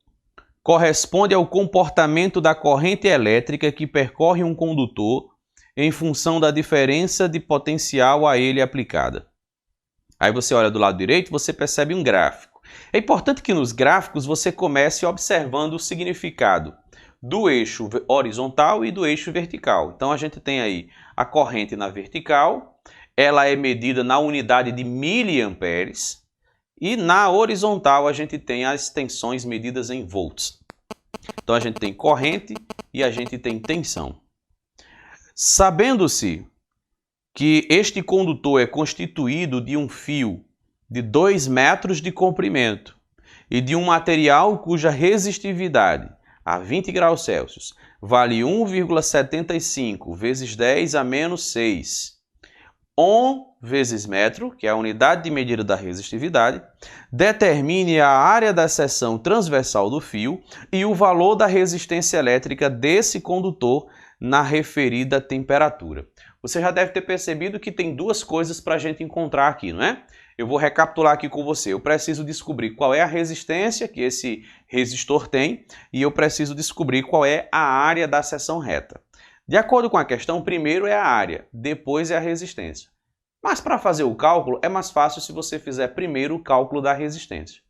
corresponde ao comportamento da corrente elétrica que percorre um condutor em função da diferença de potencial a ele aplicada. Aí você olha do lado direito, você percebe um gráfico. É importante que nos gráficos você comece observando o significado do eixo horizontal e do eixo vertical. Então a gente tem aí a corrente na vertical, ela é medida na unidade de miliamperes e na horizontal a gente tem as tensões medidas em volts. Então a gente tem corrente e a gente tem tensão. Sabendo-se que este condutor é constituído de um fio de 2 metros de comprimento e de um material cuja resistividade a 20 graus Celsius vale 1,75 vezes 10 a menos 6 Ohm vezes metro, que é a unidade de medida da resistividade, determine a área da seção transversal do fio e o valor da resistência elétrica desse condutor na referida temperatura. Você já deve ter percebido que tem duas coisas para a gente encontrar aqui, não é? Eu vou recapitular aqui com você. Eu preciso descobrir qual é a resistência que esse resistor tem e eu preciso descobrir qual é a área da seção reta. De acordo com a questão, primeiro é a área, depois é a resistência. Mas para fazer o cálculo é mais fácil se você fizer primeiro o cálculo da resistência.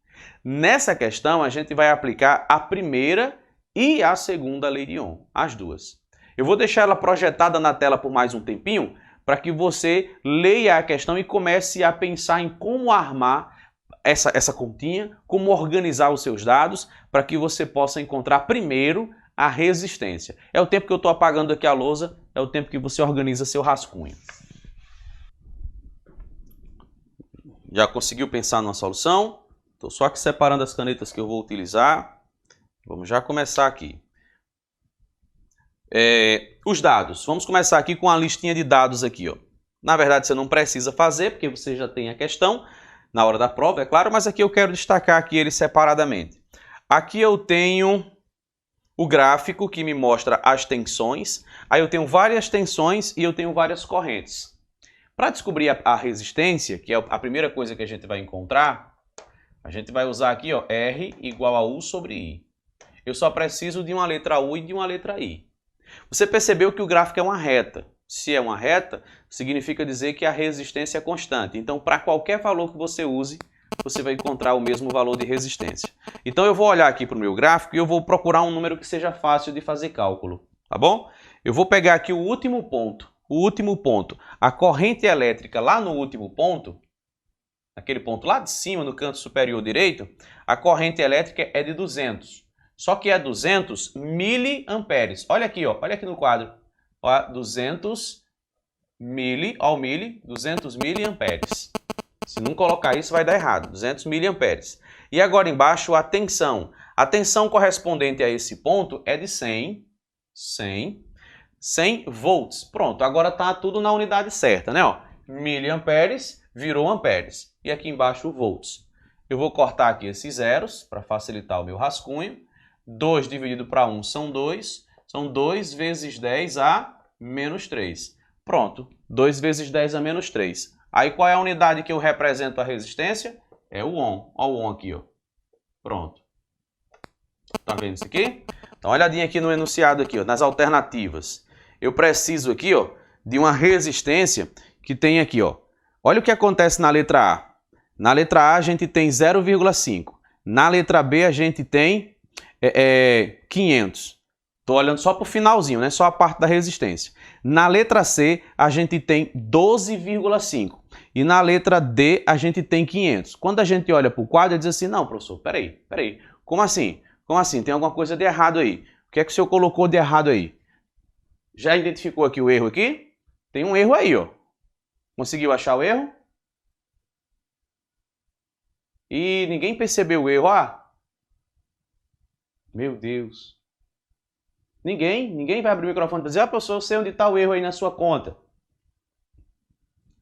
Nessa questão a gente vai aplicar a primeira e a segunda lei de Ohm, as duas. Eu vou deixar ela projetada na tela por mais um tempinho para que você leia a questão e comece a pensar em como armar essa continha, como organizar os seus dados para que você possa encontrar primeiro a resistência. É o tempo que eu estou apagando aqui a lousa, é o tempo que você organiza seu rascunho. Já conseguiu pensar numa solução? Estou só aqui separando as canetas que eu vou utilizar. Vamos já começar aqui. Os dados. Vamos começar aqui com a listinha de dados aqui, ó. Na verdade, você não precisa fazer, porque você já tem a questão na hora da prova, é claro, mas aqui eu quero destacar aqui eles separadamente. Aqui eu tenho o gráfico que me mostra as tensões. Aí eu tenho várias tensões e eu tenho várias correntes. Para descobrir a resistência, que é a primeira coisa que a gente vai encontrar, a gente vai usar aqui, ó, R igual a U sobre I. Eu só preciso de uma letra U e de uma letra I. Você percebeu que o gráfico é uma reta. Se é uma reta, significa dizer que a resistência é constante. Então, para qualquer valor que você use, você vai encontrar o mesmo valor de resistência. Então, eu vou olhar aqui para o meu gráfico e eu vou procurar um número que seja fácil de fazer cálculo. Tá bom? Eu vou pegar aqui o último ponto. A corrente elétrica lá no último ponto, aquele ponto lá de cima, no canto superior direito, a corrente elétrica é de 200. Só que é 200 miliamperes. Olha aqui, ó, olha aqui no quadro. Ó, 200 miliamperes. Se não colocar isso, vai dar errado. 200 miliamperes. E agora embaixo, a tensão. A tensão correspondente a esse ponto é de 100 100 volts. Pronto, agora está tudo na unidade certa, né? Ó, miliamperes virou amperes. E aqui embaixo volts. Eu vou cortar aqui esses zeros para facilitar o meu rascunho. 2 dividido para 1 são 2. São 2 vezes 10 a menos 3. Pronto, 2 vezes 10 a menos 3. Aí qual é a unidade que eu represento a resistência? É o ohm. Olha o ohm aqui, ó. Pronto. Tá vendo isso aqui? Então, olha olhadinha aqui no enunciado aqui, ó, nas alternativas. Eu preciso aqui, ó, de uma resistência que tem aqui, ó. Olha o que acontece na letra A. Na letra A a gente tem 0,5. Na letra B a gente tem 500. Estou olhando só para o finalzinho, né? Só a parte da resistência. Na letra C a gente tem 12,5. E na letra D a gente tem 500. Quando a gente olha para o quadro, diz assim, não, professor, peraí. Como assim? Como assim? Tem alguma coisa de errado aí. O que é que o senhor colocou de errado aí? Já identificou aqui o erro aqui? Tem um erro aí, ó. Conseguiu achar o erro? E ninguém percebeu o erro, Meu Deus. Ninguém vai abrir o microfone para dizer, professor, eu sei onde está o erro aí na sua conta.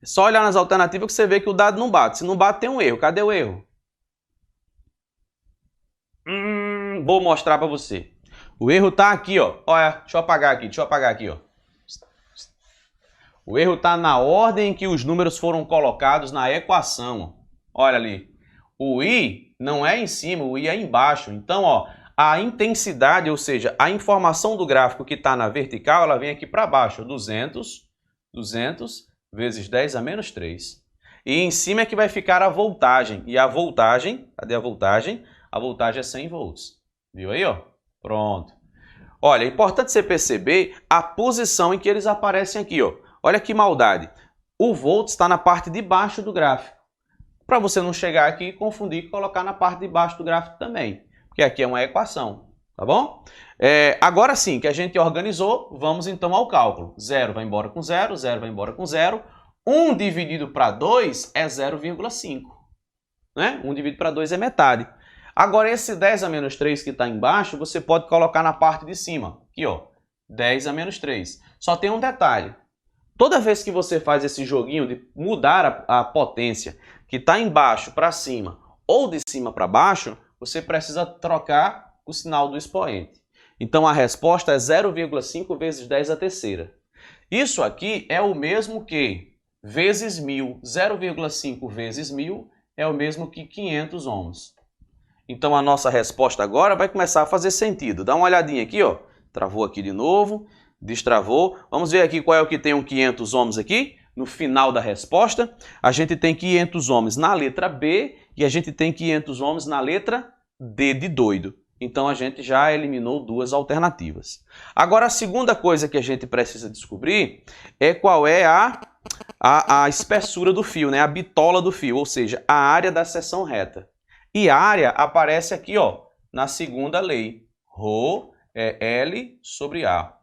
É só olhar nas alternativas que você vê que o dado não bate. Se não bate, tem um erro. Cadê o erro? Vou mostrar para você. O erro está aqui, ó. Olha, deixa eu apagar aqui, ó. O erro está na ordem em que os números foram colocados na equação. Olha ali. O I não é em cima, o I é embaixo. Então, ó, a intensidade, ou seja, a informação do gráfico que está na vertical, ela vem aqui para baixo. 200 vezes 10 a menos 3. E em cima é que vai ficar a voltagem. E a voltagem, cadê a voltagem? A voltagem é 100 volts. Viu aí, ó? Pronto. Olha, é importante você perceber a posição em que eles aparecem aqui, ó. Olha que maldade. O volt está na parte de baixo do gráfico. Para você não chegar aqui e confundir e colocar na parte de baixo do gráfico também. Porque aqui é uma equação, tá bom? Agora sim, que a gente organizou, vamos então ao cálculo. 0 vai embora com 0, 0 vai embora com 0. 1 dividido para 2 é 0,5. Né? 1 dividido para 2 é metade. Agora, esse 10 a menos 3 que está embaixo, você pode colocar na parte de cima. Aqui, ó. 10 a menos 3. Só tem um detalhe. Toda vez que você faz esse joguinho de mudar a potência que está embaixo para cima ou de cima para baixo, você precisa trocar o sinal do expoente. Então, a resposta é 0,5 vezes 10 à terceira. Isso aqui é o mesmo que vezes 1000. 0,5 vezes 1000 é o mesmo que 500 ohms. Então, a nossa resposta agora vai começar a fazer sentido. Dá uma olhadinha aqui, ó. Travou aqui de novo, destravou. Vamos ver aqui qual é o que tem um 500 ohms aqui. No final da resposta, a gente tem 500 ohms na letra B e a gente tem 500 ohms na letra D de doido. Então, a gente já eliminou duas alternativas. Agora, a segunda coisa que a gente precisa descobrir é qual é a espessura do fio, né? A bitola do fio, ou seja, a área da seção reta. E a área aparece aqui, ó, na segunda lei. Rho é L sobre A.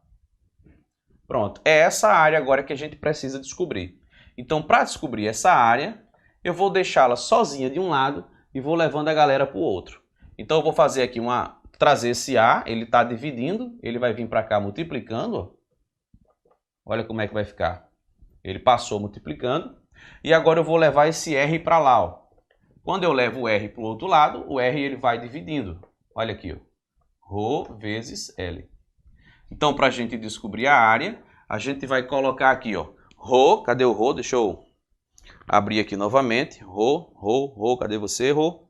Pronto, é essa área agora que a gente precisa descobrir. Então, para descobrir essa área, eu vou deixá-la sozinha de um lado e vou levando a galera para o outro. Então, eu vou fazer aqui trazer esse A, ele está dividindo, ele vai vir para cá multiplicando. Ó. Olha como é que vai ficar. Ele passou multiplicando. E agora eu vou levar esse R para lá, ó. Quando eu levo o R para o outro lado, o R ele vai dividindo. Olha aqui, ó. Rho vezes L. Então, para a gente descobrir a área, a gente vai colocar aqui, ó. Rho, cadê o Rho? Deixa eu abrir aqui novamente. Rho, cadê você, Rho?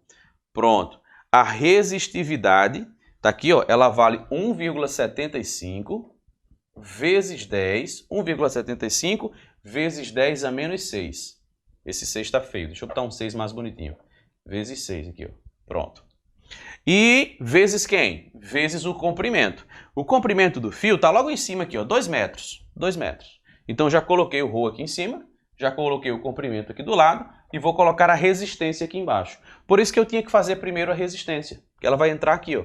Pronto. A resistividade, tá aqui, ó. Ela vale 1,75 vezes 10. 1,75 vezes 10 a menos 6. Esse 6 está feio. Deixa eu botar um 6 mais bonitinho. Vezes 6 aqui, ó. Pronto. E vezes quem? Vezes o comprimento. O comprimento do fio está logo em cima aqui, ó. 2 metros. 2 metros. Então, já coloquei o Rho aqui em cima. Já coloquei o comprimento aqui do lado. E vou colocar a resistência aqui embaixo. Por isso que eu tinha que fazer primeiro a resistência. Porque ela vai entrar aqui, ó.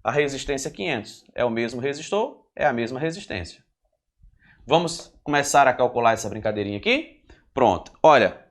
A resistência 500. É o mesmo resistor. É a mesma resistência. Vamos começar a calcular essa brincadeirinha aqui? Pronto. Olha.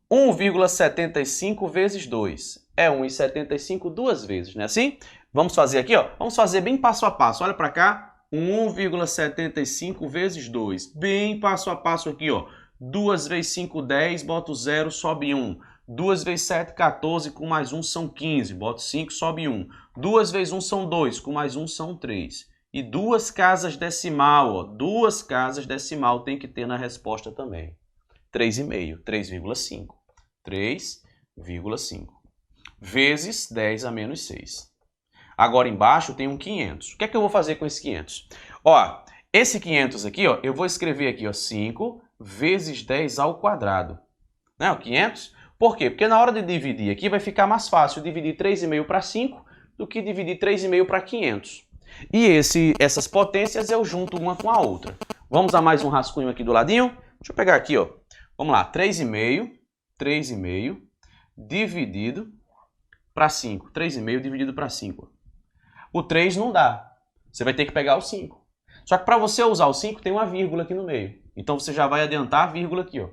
1,75 vezes 2 é 1,75 duas vezes, não é assim? Vamos fazer aqui, ó. Vamos fazer bem passo a passo. Olha para cá. 1,75 vezes 2. Bem passo a passo aqui, ó. 2 vezes 5, 10, boto 0, sobe 1. 2 vezes 7, 14, com mais 1 são 15. Boto 5, sobe 1. 2 vezes 1 são 2, com mais 1 são 3. E duas casas decimal, ó. Duas casas decimal tem que ter na resposta também. 3,5, 3,5. 3,5. Vezes 10 a menos 6. Agora embaixo tem um 500. O que é que eu vou fazer com esse 500? Ó, esse 500 aqui, ó, eu vou escrever aqui, ó, 5 vezes 10 ao quadrado. Né, o 500? Por quê? Porque na hora de dividir aqui vai ficar mais fácil dividir 3,5 para 5 do que dividir 3,5 para 500. E essas potências eu junto uma com a outra. Vamos a mais um rascunho aqui do ladinho? Deixa eu pegar aqui, ó. Vamos lá, 3,5 dividido para 5. 3,5 dividido para 5. O 3 não dá. Você vai ter que pegar o 5. Só que para você usar o 5 tem uma vírgula aqui no meio. Então você já vai adiantar a vírgula aqui, ó.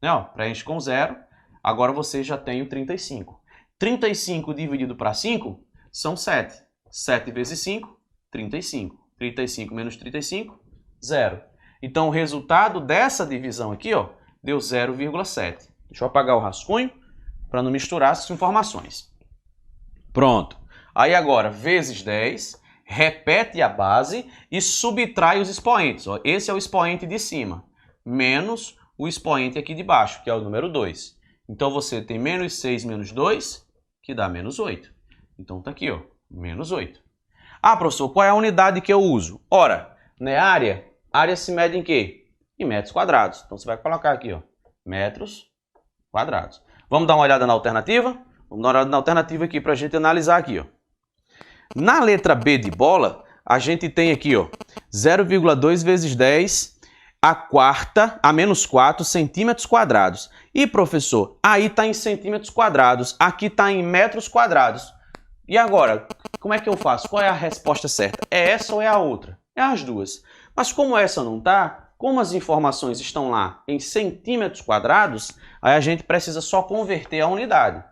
Né, ó, preenche com 0. Agora você já tem o 35. 35 dividido para 5 são 7. 7 vezes 5, 35. 35 menos 35, 0. Então o resultado dessa divisão aqui, ó, deu 0,7. Deixa eu apagar o rascunho para não misturar essas informações. Pronto. Aí agora, vezes 10, repete a base e subtrai os expoentes. Ó. Esse é o expoente de cima, menos o expoente aqui de baixo, que é o número 2. Então você tem menos 6 menos 2, que dá menos 8. Então tá aqui, ó, menos 8. Ah, professor, qual é a unidade que eu uso? Ora, né, área se mede em quê? Em metros quadrados. Então você vai colocar aqui, ó, metros quadrados. Vamos dar uma olhada na alternativa? Vamos dar uma olhada na alternativa aqui para a gente analisar aqui, ó. Na letra B de bola, a gente tem aqui, ó, 0,2 vezes 10 a menos 4 centímetros quadrados. E, professor, aí está em centímetros quadrados, aqui está em metros quadrados. E agora, como é que eu faço? Qual é a resposta certa? É essa ou é a outra? É as duas. Mas como essa não está, como as informações estão lá em centímetros quadrados, aí a gente precisa só converter a unidade.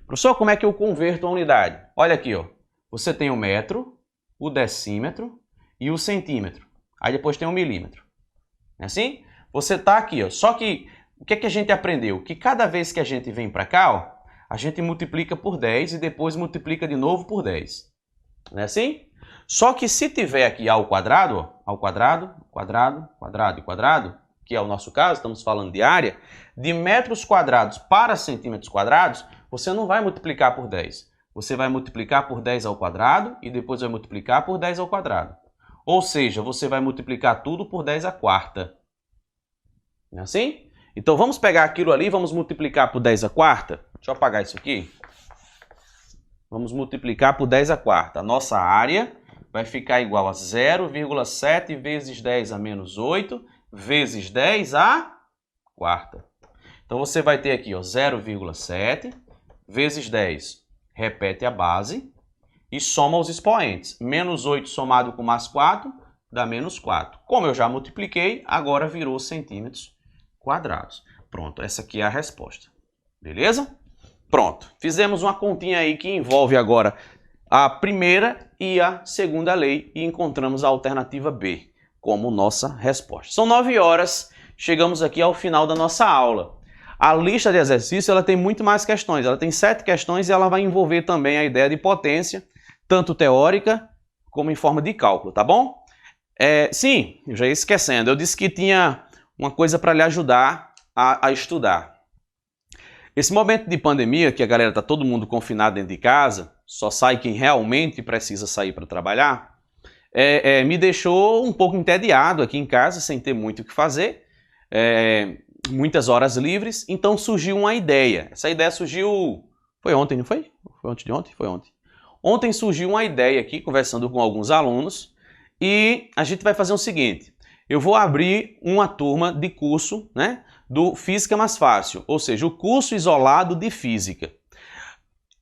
Professor, como é que eu converto a unidade? Olha aqui, ó. Você tem o metro, o decímetro e o centímetro. Aí depois tem o milímetro. É assim? Você está aqui, ó. Só que o que é que a gente aprendeu? Que cada vez que a gente vem para cá, ó, a gente multiplica por 10 e depois multiplica de novo por 10. Não é assim? Só que se tiver aqui ao quadrado, ó, ao quadrado, quadrado, quadrado e quadrado, que é o nosso caso, estamos falando de área, de metros quadrados para centímetros quadrados, você não vai multiplicar por 10. Você vai multiplicar por 10 ao quadrado e depois vai multiplicar por 10 ao quadrado. Ou seja, você vai multiplicar tudo por 10 à quarta. Não é assim? Então vamos pegar aquilo ali e vamos multiplicar por 10 à quarta. Deixa eu apagar isso aqui. Vamos multiplicar por 10 à quarta. A nossa área vai ficar igual a 0,7 vezes 10 a menos 8 vezes 10 à quarta. Então você vai ter aqui, ó, 0,7 vezes 10. Repete a base e soma os expoentes. Menos 8 somado com mais 4 dá menos 4. Como eu já multipliquei, agora virou centímetros quadrados. Pronto, essa aqui é a resposta. Beleza? Pronto. Fizemos uma continha aí que envolve agora a primeira e a segunda lei e encontramos a alternativa B como nossa resposta. São 9 horas, chegamos aqui ao final da nossa aula. A lista de exercícios ela tem muito mais questões, ela tem 7 questões e ela vai envolver também a ideia de potência, tanto teórica como em forma de cálculo, tá bom? Sim, eu já ia esquecendo, eu disse que tinha uma coisa para lhe ajudar a estudar. Esse momento de pandemia, que a galera está todo mundo confinado dentro de casa, só sai quem realmente precisa sair para trabalhar, me deixou um pouco entediado aqui em casa, sem ter muito o que fazer, muitas horas livres, então surgiu uma ideia. Essa ideia surgiu... Foi ontem, não foi? Foi ontem de ontem? Foi ontem. Ontem surgiu uma ideia aqui, conversando com alguns alunos, e a gente vai fazer o seguinte, eu vou abrir uma turma de curso, né, do Física Mais Fácil, ou seja, o curso isolado de Física.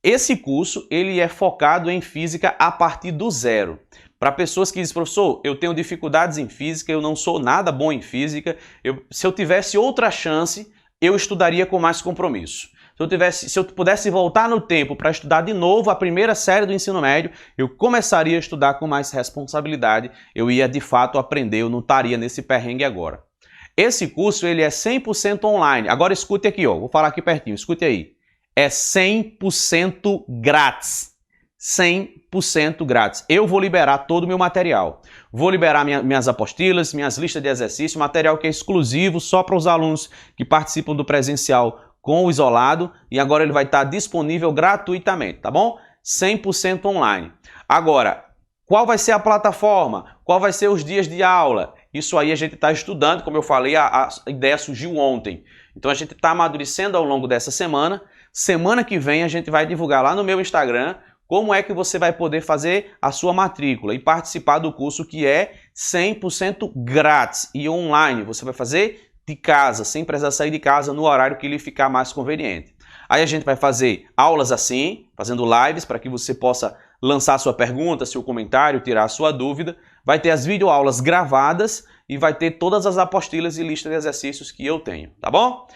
Esse curso ele é focado em Física a partir do zero. Para pessoas que dizem, professor, eu tenho dificuldades em Física, eu não sou nada bom em Física, se eu tivesse outra chance, eu estudaria com mais compromisso. Se eu pudesse voltar no tempo para estudar de novo a primeira série do ensino médio, eu começaria a estudar com mais responsabilidade, eu ia de fato aprender, eu não estaria nesse perrengue agora. Esse curso ele é 100% online. Agora escute aqui, ó, vou falar aqui pertinho, escute aí. É 100% grátis. 100% grátis. Eu vou liberar todo o meu material. Vou liberar minhas apostilas, minhas listas de exercício, material que é exclusivo só para os alunos que participam do presencial com o isolado, e agora ele vai estar disponível gratuitamente, tá bom? 100% online. Agora, qual vai ser a plataforma? Qual vai ser os dias de aula? Isso aí a gente está estudando, como eu falei, a ideia surgiu ontem. Então a gente está amadurecendo ao longo dessa semana. Semana que vem a gente vai divulgar lá no meu Instagram como é que você vai poder fazer a sua matrícula e participar do curso que é 100% grátis e online. Você vai fazer de casa, sem precisar sair de casa no horário que lhe ficar mais conveniente. Aí a gente vai fazer aulas assim, fazendo lives para que você possa lançar sua pergunta, seu comentário, tirar a sua dúvida. Vai ter as videoaulas gravadas e vai ter todas as apostilas e listas de exercícios que eu tenho, tá bom?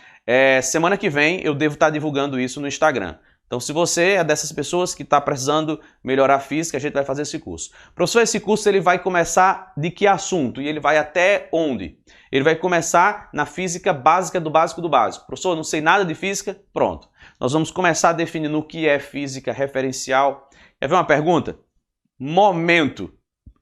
Semana que vem eu devo estar divulgando isso no Instagram. Então, se você é dessas pessoas que está precisando melhorar a física, a gente vai fazer esse curso. Professor, esse curso ele vai começar de que assunto? E ele vai até onde? Ele vai começar na física básica do básico do básico. Professor, não sei nada de física? Pronto. Nós vamos começar definindo o que é física referencial. Quer ver uma pergunta? Momento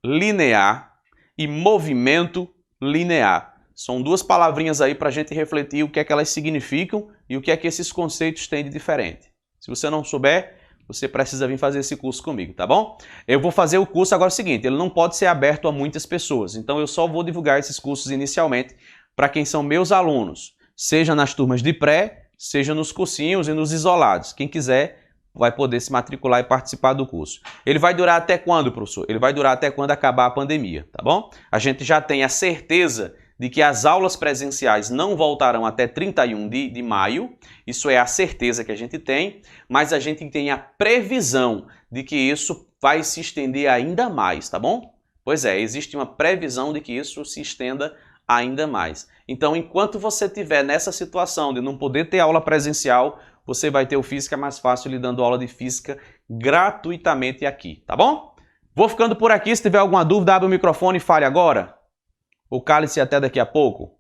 linear e movimento linear. São duas palavrinhas aí para a gente refletir o que é que elas significam e o que é que esses conceitos têm de diferente. Se você não souber, você precisa vir fazer esse curso comigo, tá bom? Eu vou fazer o curso agora o seguinte, ele não pode ser aberto a muitas pessoas, então eu só vou divulgar esses cursos inicialmente para quem são meus alunos, seja nas turmas de pré, seja nos cursinhos e nos isolados. Quem quiser vai poder se matricular e participar do curso. Ele vai durar até quando, professor? Ele vai durar até quando acabar a pandemia, tá bom? A gente já tem a certeza de que as aulas presenciais não voltarão até 31 de maio, isso é a certeza que a gente tem, mas a gente tem a previsão de que isso vai se estender ainda mais, tá bom? Pois é, existe uma previsão de que isso se estenda ainda mais. Então, enquanto você estiver nessa situação de não poder ter aula presencial, você vai ter o Física Mais Fácil lhe dando aula de Física gratuitamente aqui, tá bom? Vou ficando por aqui, se tiver alguma dúvida, abre o microfone e fale agora. Ou cale-se até daqui a pouco.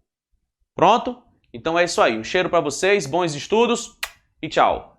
Pronto? Então é isso aí. Um cheiro para vocês, bons estudos e tchau!